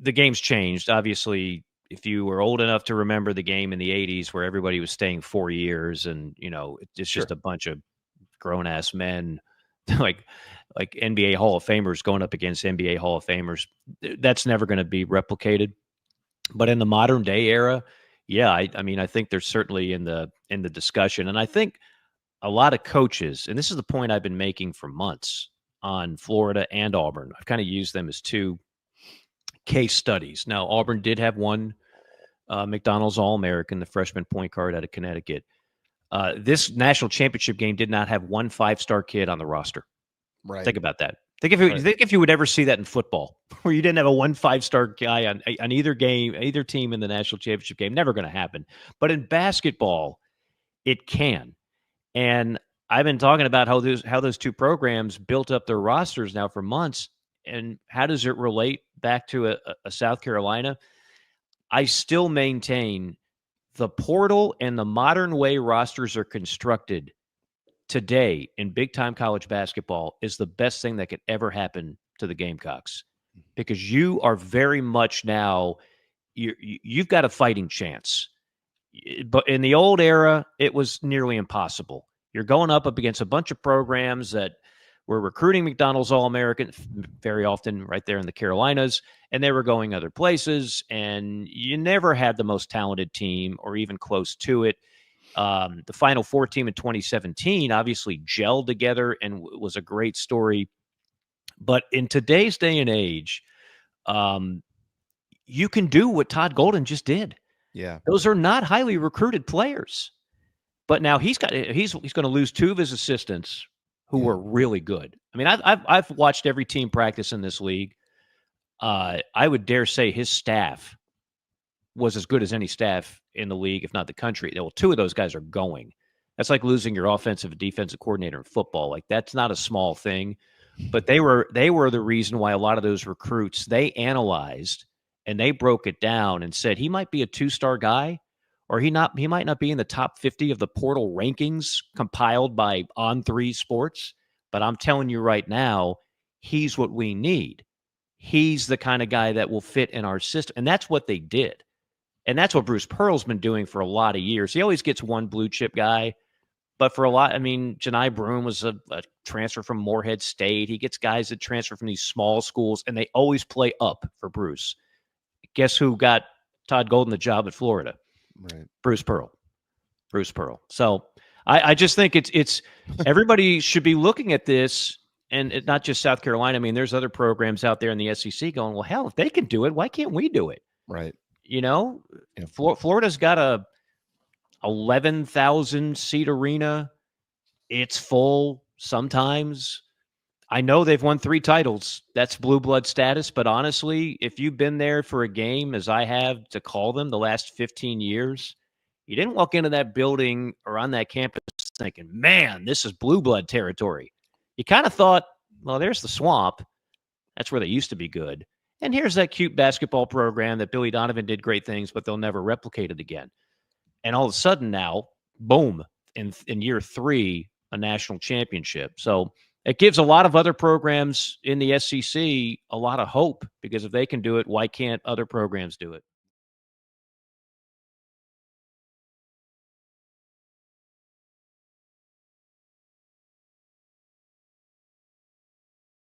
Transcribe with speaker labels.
Speaker 1: the game's changed. Obviously, if you were old enough to remember the game in the 80s where everybody was staying 4 years and, it's just a bunch of grown-ass men like NBA Hall of Famers going up against NBA Hall of Famers, that's never going to be replicated. But in the modern day era, yeah, I mean, I think there's certainly in the discussion. And I think a lot of coaches, and this is the point I've been making for months on Florida and Auburn. I've kind of used them as two case studies. Now, Auburn did have one McDonald's All-American, the freshman point guard out of Connecticut. This national championship game did not have one 5-star kid on the roster.
Speaker 2: Right.
Speaker 1: Think about that. Think if you would ever see that in football, where you didn't have a one 5-star guy on either game, either team in the national championship game. Never going to happen. But in basketball, it can. And I've been talking about how those two programs built up their rosters now for months. And how does it relate back to a South Carolina? I still maintain the portal and the modern way rosters are constructed today in big-time college basketball is the best thing that could ever happen to the Gamecocks, because you are very much now you've got a fighting chance. But in the old era, it was nearly impossible. You're going up against a bunch of programs that were recruiting McDonald's All-American very often right there in the Carolinas, and they were going other places, and you never had the most talented team or even close to it. The Final Four team in 2017 obviously gelled together and was a great story. But in today's day and age, you can do what Todd Golden just did.
Speaker 2: Yeah.
Speaker 1: Those are not highly recruited players. But now he's going to lose two of his assistants who were really good. I mean, I've watched every team practice in this league. I would dare say his staff was as good as any staff in the league, if not the country. Well, two of those guys are going. That's like losing your offensive and defensive coordinator in football. Like, that's not a small thing. But they were the reason why a lot of those recruits, they analyzed and they broke it down and said he might be a 2-star guy, or he might not be in the top 50 of the portal rankings compiled by On3 Sports. But I'm telling you right now, he's what we need. He's the kind of guy that will fit in our system. And that's what they did. And that's what Bruce Pearl's been doing for a lot of years. He always gets one blue chip guy, but for a lot, I mean, Janai Broome was a transfer from Morehead State. He gets guys that transfer from these small schools, and they always play up for Bruce. Guess who got Todd Golden the job at Florida?
Speaker 2: Right.
Speaker 1: Bruce Pearl. So I just think it's everybody should be looking at this, and not just South Carolina. I mean, there's other programs out there in the SEC going, well, hell, if they can do it, why can't we do it?
Speaker 2: Right.
Speaker 1: Florida's got a 11,000 seat arena. It's full sometimes. I know they've won 3 titles. That's blue blood status. But honestly, if you've been there for a game, as I have to call them, the last 15 years, you didn't walk into that building or on that campus thinking, man, this is blue blood territory. You kind of thought, well, there's the swamp. That's where they used to be good. And here's that cute basketball program that Billy Donovan did great things, but they'll never replicate it again. And all of a sudden now, boom, in year 3, a national championship. So it gives a lot of other programs in the SEC a lot of hope, because if they can do it, why can't other programs do it?